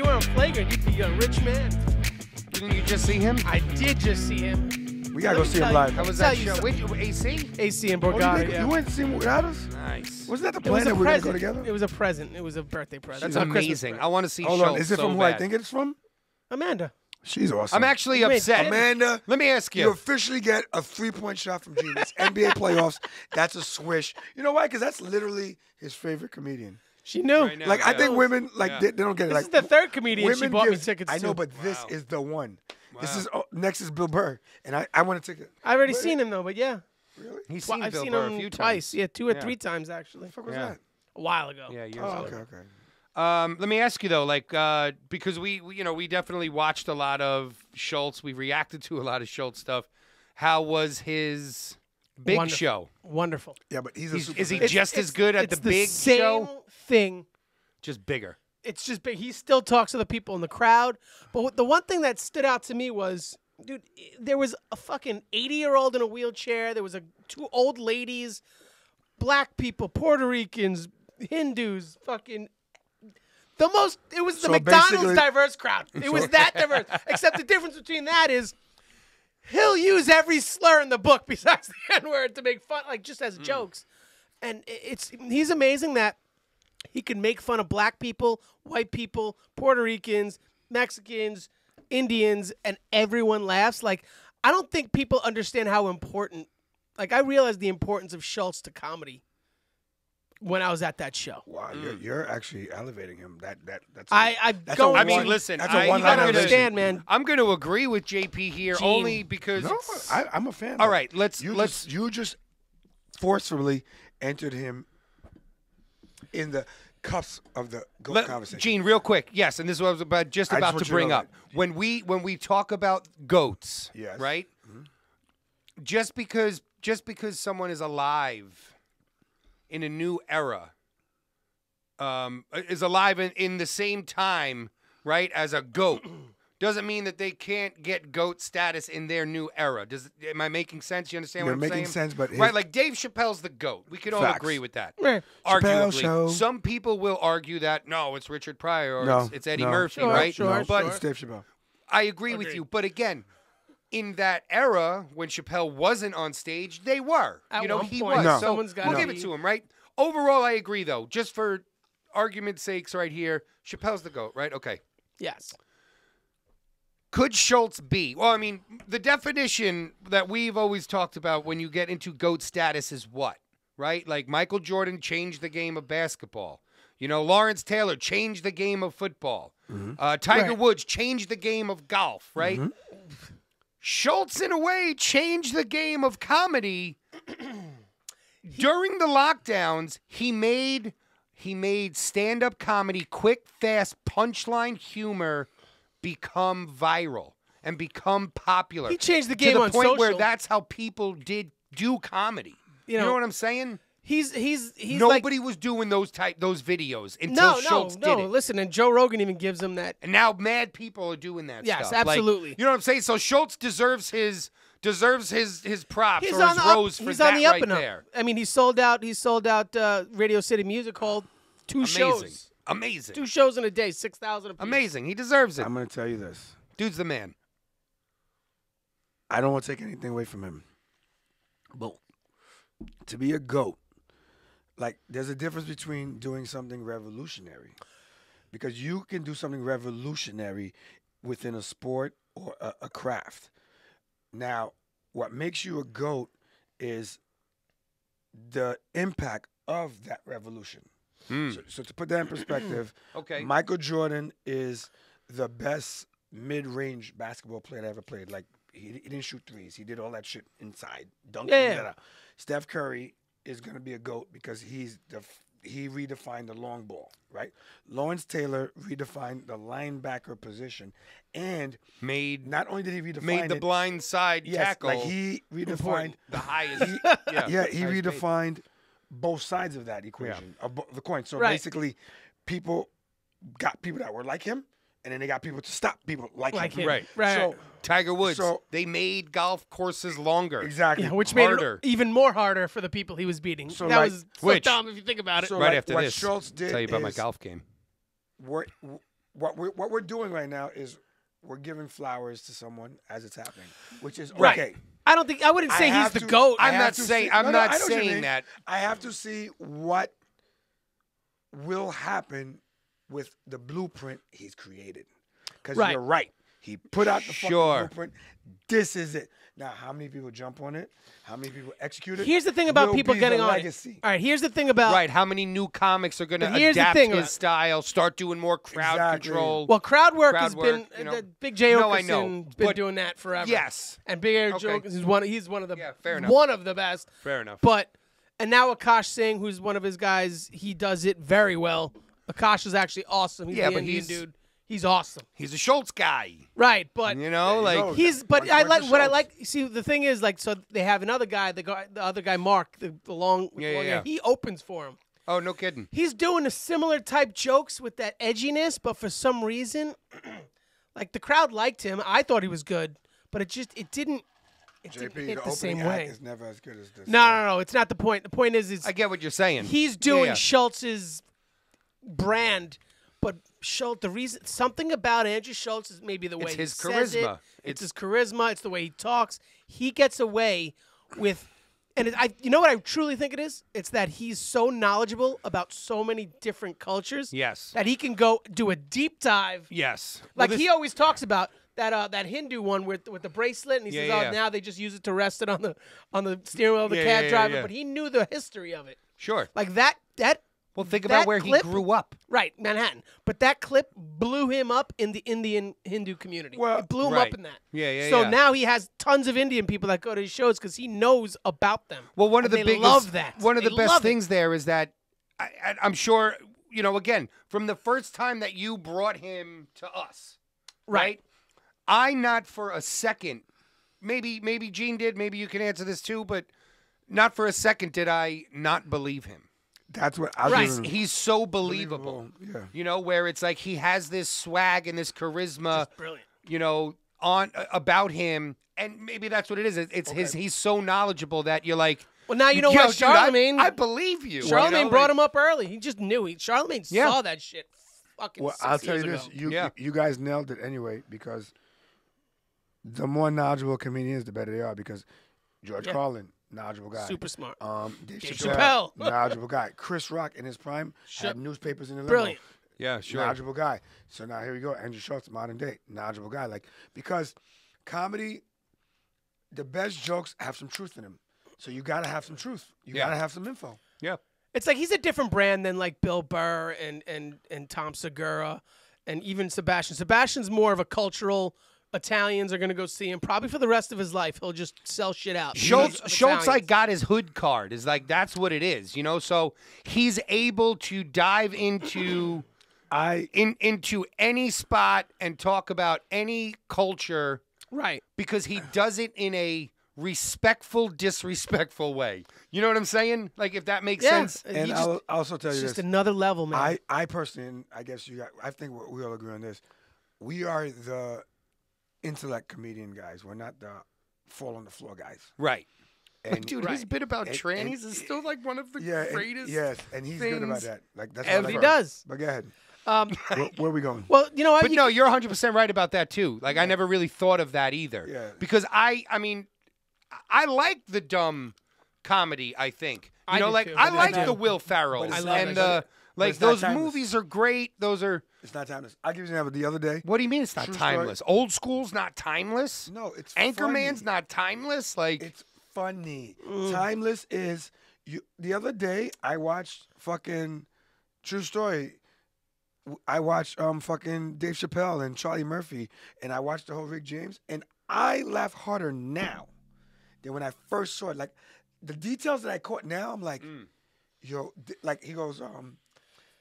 you weren't flagrant, you'd be a rich man. Didn't you just see him? I did just see him. We gotta go see him live. How was that show? Which, AC? AC and Oh, Borgata, yeah. you went to see him without us? Nice. Wasn't that the It was plan a that we were gonna present. go together? It was a present. It was a birthday present. That's A Christmas amazing. present. I want to see Hold Schulz on, is it so from who bad. I think it's from? Amanda. She's awesome. I'm actually Wait, upset. Amanda, Let me ask you you. officially get a 3-point shot from Gene. It's NBA playoffs. That's a swish. You know why? Because that's literally his favorite comedian. She knew. Right now. Like, I Yeah. think women, like, Yeah. they don't get it. This Like, is the third comedian she women bought me give- tickets I know, to. but this Wow. is the one. This Wow. is next is Bill Burr, and I want a ticket. I've already seen him, though, but yeah. Really? He's Well, seen I've Bill seen Burr him a few twice. times. Yeah, 2 or Yeah. 3 times, actually. What the fuck was Yeah. that? A while ago. Yeah, years Oh, ago. okay. Let me ask you though, like, because we definitely watched a lot of Schulz. We reacted to a lot of Schulz stuff. How was his big Wonderful. show? Wonderful. Yeah, but he's a super Is he fan. just as good at it's the big same show? thing. Just bigger. It's just big. He still talks to the people in the crowd. But the one thing that stood out to me was, dude, there was a fucking 80-year-old in a wheelchair. There was 2 old ladies, black people, Puerto Ricans, Hindus, fucking. It was the So McDonald's basically- diverse crowd. It was that diverse. Except the difference between that is he'll use every slur in the book besides the N-word to make fun, like just as jokes. And he's amazing that he can make fun of black people, white people, Puerto Ricans, Mexicans, Indians, and everyone laughs. Like, I don't think people understand how important, like, I realized the importance of Schulz to comedy when I was at that show. Wow, you're actually elevating him. That's I go. I mean, listen, That's a you one-line gotta elevation. understand, man. I'm going to agree with JP here Gene. only because. No, I'm a fan. All right, let's. You just forcefully entered him in the cuffs of the GOAT conversation. Gene, real quick, yes, and this is what I was about I just to want you to bring know up. When we talk about goats, Yes. right? Just because someone is alive in a new era, is alive in the same time, right, as a goat, doesn't mean that they can't get GOAT status in their new era. Am I making sense? You understand You're what I'm saying? making sense, but right, like Dave Chappelle's the GOAT. We could all Facts. agree with that. Right. Chappelle Arguably, Show. some people will argue that no, it's Richard Pryor or No, it's Eddie no. Murphy, Sure, right? sure, but sure. It's Dave Chappelle. I agree with Agreed. you. But again, in that era when Chappelle wasn't on stage, they were. At you know, one he point, was. No. So someone's gotta we'll give be- it to him, right? Overall, I agree, though. Just for argument's sakes, right here, Chappelle's the GOAT, right? Okay. Yes. Could Schulz be? Well, I mean, the definition that we've always talked about when you get into GOAT status is what, right? Like Michael Jordan changed the game of basketball. You know, Lawrence Taylor changed the game of football. Tiger Right. Woods changed the game of golf, right? Schulz, in a way, changed the game of comedy. During the lockdowns, he made stand-up comedy, quick, fast, punchline humor become viral and become popular. He changed the game to the on point where social. that's how people do comedy. You know what I'm saying? He's Nobody was doing those videos until no, Schulz no. did it. Listen, and Joe Rogan even gives him that. And now mad people are doing that Yes, stuff. Like, absolutely. you know what I'm saying? So Schulz deserves his props He's or on his the up. rose for He's that on the up right and up. there. I mean, he sold out. Radio City Music Hall, 2 Amazing. shows, Amazing. 2 shows in a day, 6,000 a piece. Amazing. He deserves it. I'm going to tell you this. Dude's the man. I don't want to take anything away from him. But to be a GOAT, like, there's a difference between doing something revolutionary. Because you can do something revolutionary within a sport or a craft. Now, what makes you a GOAT is the impact of that revolution. So to put that in perspective, Okay. Michael Jordan is the best mid-range basketball player I ever played. Like, he didn't shoot threes. He did all that shit inside. Dunking. Yeah. Steph Curry is going to be a GOAT because he redefined the long ball, right? Lawrence Taylor redefined the linebacker position. And not only did he redefine the blind side tackle. like he redefined the highest. he highest paid. redefined both sides of that equation of the coin. So Right. basically, people got people that were like him, and then they got people to stop people like him. Right. So Tiger Woods. So- they made golf courses longer. exactly. Yeah, which made Harder. it even more harder for the people he was beating. So, that like- was so Which- dumb if you think about it. So Right like after what this, Schulz did tell you about my is golf game. what we're doing right now is we're giving flowers to someone as it's happening, which is Right. okay. I wouldn't say he's the GOAT. I'm not saying that. I have to see what will happen with the blueprint he's created. Because Right. you're right. He put out the Sure. fucking blueprint. This is it. Now, how many people jump on it? How many people execute it? Here's the thing about will people be getting the on legacy. it. All right, here's the thing about Right, how many new comics are going to But here's the adapt thing his about- style, start doing more crowd Exactly. control? Well, crowd work Crowd has work, been you know. Big J No, I know, Okerson's been but- doing that forever. Yes. and Big Air Okay. Joke is he's one of the Yeah, fair enough. one of the best. Fair enough. But and now Akash Singh, who's one of his guys, he does it very well. Akash is actually awesome. He's Yeah, the but Indian he's- dude. He's awesome. He's a Schulz guy. Right, but You know, There you like go. he's but One I point like to what I Schultz. like. See, the thing is, like, so they have another guy, the other guy, Mark, the long, with the Yeah, long yeah, hair. yeah. He opens for him. oh, no kidding. He's doing a similar type jokes with that edginess, but for some reason, like the crowd liked him. I thought he was good, but it didn't JP, hit the the opening same act way. is never as good as this. No, it's not the point. The point is I get what you're saying. he's doing Yeah. Schultz's brand, but Schultz, the reason something about Andrew Schultz is maybe the way It's he his says it. charisma. It's his charisma. It's the way he talks. He gets away with, and you know what I truly think it is? It's that he's so knowledgeable about so many different cultures. Yes. That he can go do a deep dive. Yes. Like Well, he always talks about that Hindu one with the bracelet, and he says, Yeah, "Oh, yeah. now they just use it to rest it on the steering wheel of the Yeah, cab yeah, driver." yeah. But he knew the history of it. Sure. Like that. Well, think about that where clip- he grew up. Right, Manhattan. But that clip blew him up in the Indian Hindu community. Well, it blew him right. up in that. Yeah, So yeah. now he has tons of Indian people that go to his shows because he knows about them. Well, one of And the they biggest, love that. one of They the best love it. things there is that I'm sure, you know, again, from the first time that you brought him to us, right? I not for a second, maybe Gene did, maybe you can answer this too, but not for a second did I not believe him. That's what I Right. was He's so believable. Yeah. You know, where it's like he has this swag and this charisma, Brilliant. you know, on about him, and maybe that's what it is. It's he's so knowledgeable that you're like, Well, now you know Yo, what dude, Charlemagne. I believe you. Charlemagne you know, brought like- him up early. He just knew. Charlemagne Yeah. saw that shit. Fucking. Well, 6 I'll tell you years this: ago. you guys nailed it anyway, because the more knowledgeable comedians, the better they are. Because George Yeah. Carlin, knowledgeable guy. Super smart. Dave Dave Chappelle, Chappelle. knowledgeable guy. Chris Rock in his prime had newspapers in the limo. Brilliant. Yeah, sure. Knowledgeable guy. So now here we go. Andrew Schultz, modern day, knowledgeable guy. Like, because comedy, the best jokes have some truth in them. So you gotta have some truth. You Yeah. gotta have some info. Yeah. It's like he's a different brand than like Bill Burr and Tom Segura and even Sebastian. Sebastian's more of a cultural. Italians are gonna go see him probably for the rest of his life. He'll just sell shit out. Schultz Of like Italians. got his hood card. Is like that's what it is, you know. So he's able to dive into into any spot and talk about any culture Right. because he does it in a respectful, disrespectful way. You know what I'm saying? Like if that makes Yeah. sense. And You I'll also tell It's you just this. another level, man. I personally, and I guess I think we all agree on this. We are the intellect comedian guys. We're not the fall on the floor guys. Right. And Dude, his bit about and- trannies is still like one of the greatest. yes, and he's good about things that. Like that's ever. what he I've does. heard. But go ahead. Um, Where are we going? well, you know what? But no, you're 100% right about that too. Like I never really thought of that either. Yeah. Because I mean, I like the dumb comedy. I think I you know, do like too. I But like it's the not- Will Ferrell but it's not and like- like it's not those timeless. movies are great. Those are. It's not timeless. I'll give you an example. The other day. What do you mean it's not True story. timeless? Old school's not timeless. No, it's Anchorman's funny. not timeless. Like It's funny. Timeless is you. The other day I watched fucking True Story. I watched fucking Dave Chappelle and Charlie Murphy, and I watched the whole Rick James, and I laugh harder now than when I first saw it. Like the details that I caught now, I'm like, yo, like he goes,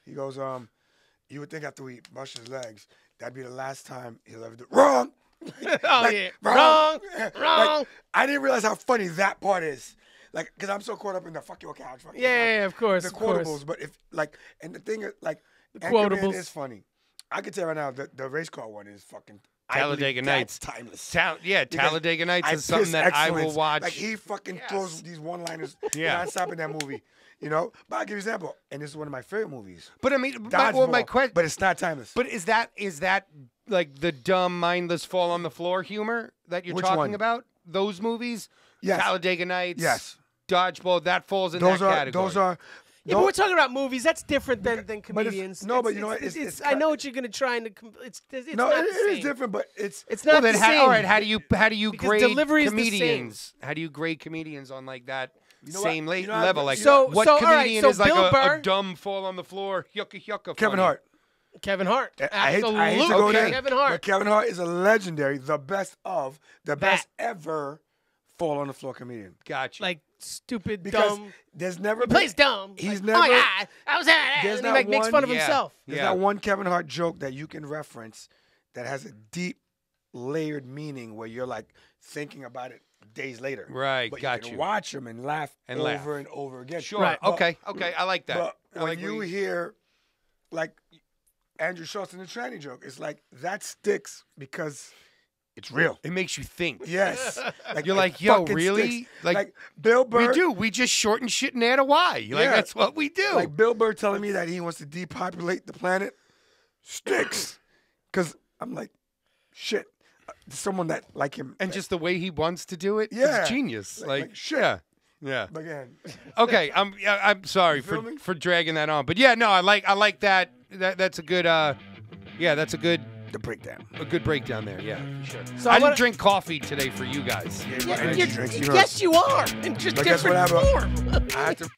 you would think after we brush his legs, that'd be the last time he'll ever do wrong. Oh Like, yeah, wrong. wrong. Like, I didn't realize how funny that part is. Like, because I'm so caught up in the fuck your couch. Fuck your couch. Yeah, of course, The of course. quotables, but if like, and the thing is, like, The Anchorman quotables. is funny. I can tell right now that the race car one is fucking I believe Talladega that's Nights. timeless. Yeah, Because Talladega Nights I is something piss that I will excellence. watch. Like he fucking throws these one-liners Yeah. nonstop in that movie. You know, but I'll give you an example, and this is one of my favorite movies. But I mean, my Dodgeball, question. but it's not timeless. But is that like the dumb, mindless, fall on the floor humor that you're Which talking one? about? Those movies, Yes. Talladega Nights, Yes. Dodgeball, that falls in those that are category. those are. Yeah, but we're talking about movies. That's different than But comedians. but you know what? It's I know what you're gonna try and it's no, not it the same. is different, but it's It's not Well, the then, same. all right. How do you Because grade delivery is the same. comedians? How do you grade comedians on like that know what? same You know how- level? Like, So- what so, all right, comedian so is like Bill a Burr- dumb fall on the floor, yucca yucca? Kevin funny? Hart. Kevin Hart. I hate Absolutely, to go there, Kevin but Hart. Kevin Hart is a legendary, the best ever fall on the floor comedian. Gotcha. Like stupid, Because dumb. there's never He been, plays dumb. He's like, never. Oh yeah, I was. There's And he not like makes one- fun of Yeah. himself. There's Yeah. not one Kevin Hart joke that you can reference that has a deep, layered meaning where you're like thinking about it days later. Right, But got you can you. watch him and laugh And over laugh. and over again. Sure. Right. But- Okay. I like that. But I when like you where hear, like, Andrew Schulz in the tranny joke, it's like that sticks because it's real. it makes you think. Yes. Like, You're it like, yo, fucking really? sticks. Like, Like Bill Burr. We do. We just shorten shit and add a Y. Like, Yeah. that's what we do. Like Bill Burr telling me that he wants to depopulate the planet sticks. Because I'm like, shit. Someone that like him. and just the way he wants to do it, Yeah. it's genius. Like, shit. yeah. Yeah. Again. Okay, I'm sorry feel me? for dragging that on, but yeah, no, I like that. That's a good. That's a good breakdown. breakdown there. Yeah, sure. So I I didn't wanna- drink coffee today for you guys. Yeah, energy drinks, you heard. Yes, you are in just But guess what different happened? form. I had to.